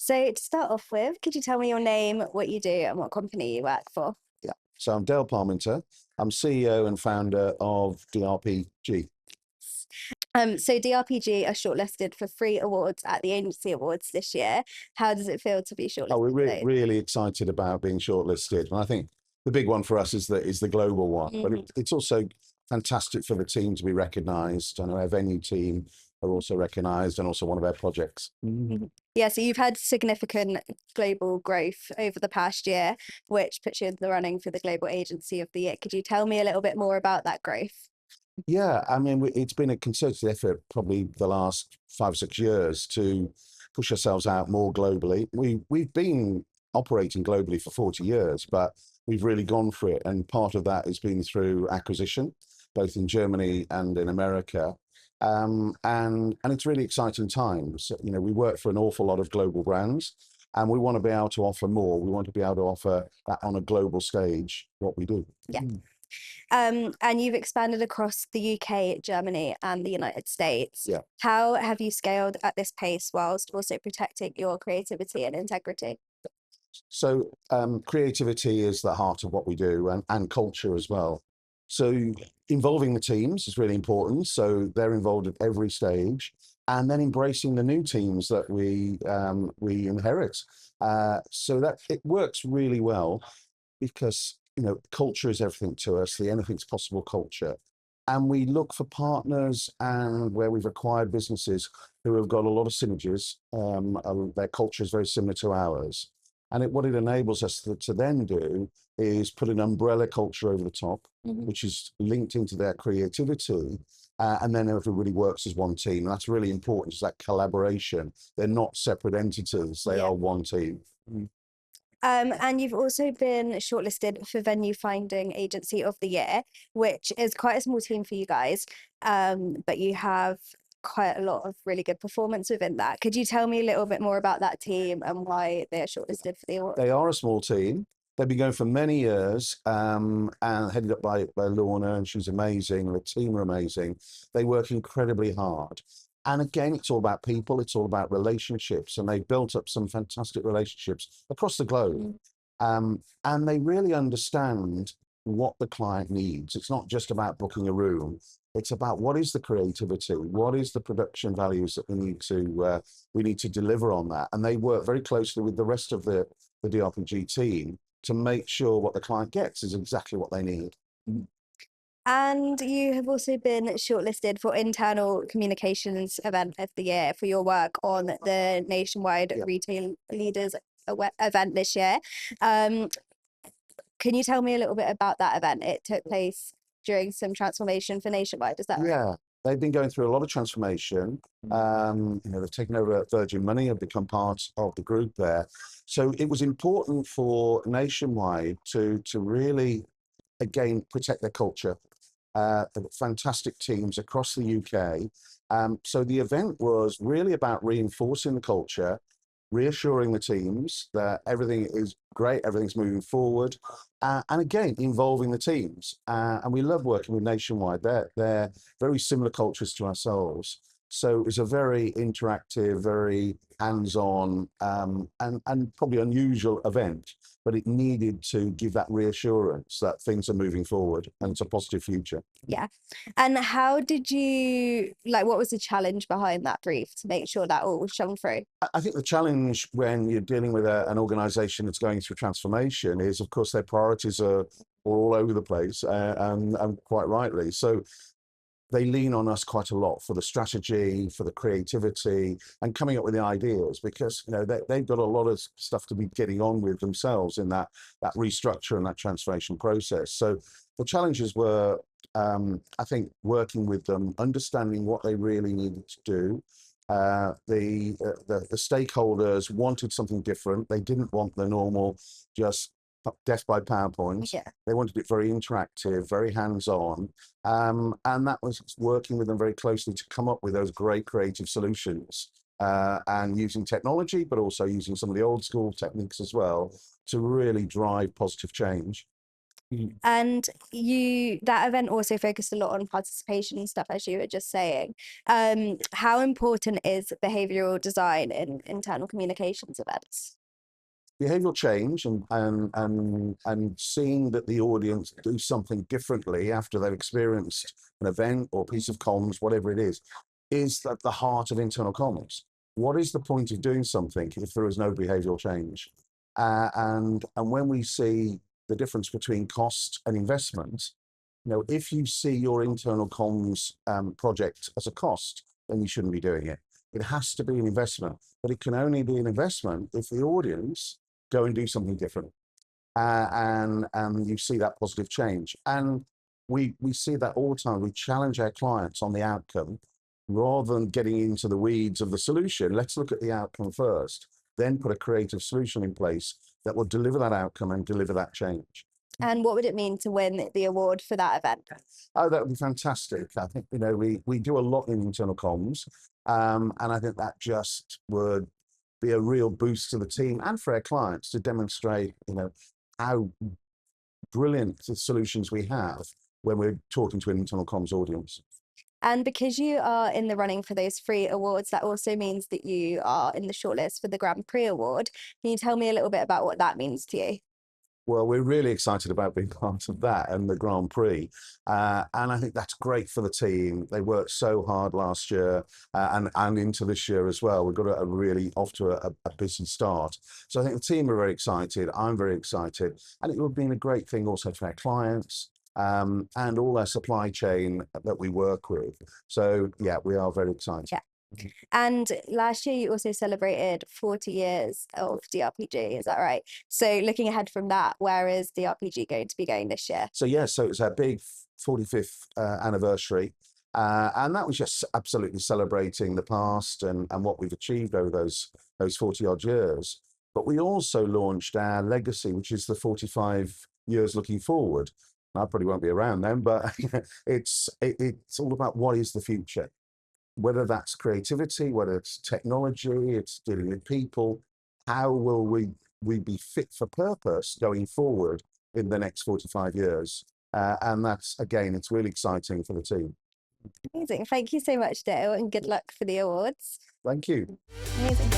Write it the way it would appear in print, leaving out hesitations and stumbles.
So to start off with, could you tell me your name, what you do, and what company you work for? Yeah. So I'm Dale Parmenter. I'm CEO and founder of DRPG. So DRPG are shortlisted for 3 awards at the Agency Awards this year. How does it feel to be Oh, we're shortlisted for those? really excited about being shortlisted. And I think the big one for us is the global one, but Mhm. it's also fantastic for the team to be recognised. I know our venue team are also recognised and also one of our projects. Mhm. Yeah, so you've had significant global growth over the past year, which puts you in the running for the Global Agency of the Year. Could you tell me a little bit more about that growth? Yeah, I mean, it's been a concerted effort probably the last 5 or 6 years to push ourselves out more globally. We've been operating globally for 40 years, but we've really gone for it. And part of that has been through acquisition, both in Germany and in America. And it's really exciting times. You know, we work for an awful lot of global brands, and we want to be able to offer more. We want to be able to offer that on a global stage, what we do. Yeah. And you've expanded across the UK, Germany, and the United States. Yeah. How have you scaled at this pace whilst also protecting your creativity and integrity? So creativity is the heart of what we do, and culture as well. So involving the teams is really important. So they're involved at every stage, and then embracing the new teams that we inherit. So that it works really well because culture is everything to us. The anything's possible culture. And we look for partners and where we've acquired businesses who have got a lot of synergies. Their culture is very similar to ours. And what it enables us to then do is put an umbrella culture over the top, Mhm. which is linked into their creativity. And then everybody works as one team. And that's really important, is that collaboration. They're not separate entities, they Yeah. are one team. And you've also been shortlisted for Venue Finding Agency of the Year, which is quite a small team for you guys, but you have quite a lot of really good performance within that. Could you tell me a little bit more about that team and why they're shortlisted for the award? They are a small team. They've been going for many years, and headed up by Lorna, and she's amazing. The team are amazing. They work incredibly hard. And again, it's all about people. It's all about relationships, and they've built up some fantastic relationships across the globe. Mm. And they really understand what the client needs. It's not just about booking a room. It's about what is the creativity, what is the production values that we need to deliver on that. And they work very closely with the rest of the DRPG team to make sure what the client gets is exactly what they need. And you have also been shortlisted for Internal Communications Event of the Year for your work on the nationwide Yeah. retail leaders event this year. Um, can you tell me a little bit about that event? It took place during some transformation for Nationwide, is that right? Yeah, they've been going through a lot of transformation. They've taken over Virgin Money, have become part of the group there. So it was important for Nationwide to really, again, protect their culture. They've got fantastic teams across the UK. So the event was really about reinforcing the culture, reassuring the teams that everything is great, everything's moving forward, and again, involving the teams. And we love working with Nationwide. They're very similar cultures to ourselves. So it was a very interactive, very hands-on, and probably unusual event, but it needed to give that reassurance that things are moving forward and it's a positive future. Yeah. And how did you, like, what was the challenge behind that brief to make sure that all shone through? I think the challenge when you're dealing with an organization that's going through transformation is, of course, their priorities are all over the place, and quite rightly. So they lean on us quite a lot for the strategy, for the creativity, and coming up with the ideas, because they've got a lot of stuff to be getting on with themselves in that restructure and that transformation process. So the challenges were, I think, working with them, understanding what they really needed to do. The stakeholders wanted something different. They didn't want the normal just death by PowerPoint. Yeah. They wanted it very interactive, very hands-on. And that was working with them very closely to come up with those great creative solutions, and using technology, but also using some of the old school techniques as well to really drive positive change. And that event also focused a lot on participation and stuff, as you were just saying. How important is behavioural design in internal communications events? Behavioral change and seeing that the audience do something differently after they've experienced an event or piece of comms, whatever it is at the heart of internal comms. What is the point of doing something if there is no behavioral change? And when we see the difference between cost and investment, if you see your internal comms project as a cost, then you shouldn't be doing it. It has to be an investment, but it can only be an investment if the audience go and do something different, and you see that positive change. And we see that all the time. We challenge our clients on the outcome rather than getting into the weeds of the solution. Let's look at the outcome first, then put a creative solution in place that will deliver that outcome and deliver that change. And what would it mean to win the award for that event? Oh, that would be fantastic. I think, we do a lot in internal comms, and I think that just would be a real boost to the team and for our clients to demonstrate, how brilliant the solutions we have when we're talking to an internal comms audience. And because you are in the running for those 3 awards, that also means that you are in the shortlist for the Grand Prix Award. Can you tell me a little bit about what that means to you? Well, we're really excited about being part of that and the Grand Prix. And I think that's great for the team. They worked so hard last year, and into this year as well. We've got a really off to a busy start. So I think the team are very excited. I'm very excited. And it would have been a great thing also for our clients, and all our supply chain that we work with. So yeah, we are very excited. Yeah. And last year you also celebrated 40 years of DRPG, is that right? So looking ahead from that, where is DRPG going to be going this year? So yeah, so it's our big 45th anniversary. And that was just absolutely celebrating the past and what we've achieved over those 40 odd years. But we also launched our legacy, which is the 45 years looking forward. I probably won't be around then, but it's all about what is the future, whether that's creativity, whether it's technology, it's dealing with people. How will we be fit for purpose going forward in the next 45 years? And that's, again, it's really exciting for the team. Amazing. Thank you so much, Dale, and good luck for the awards. Thank you. Amazing.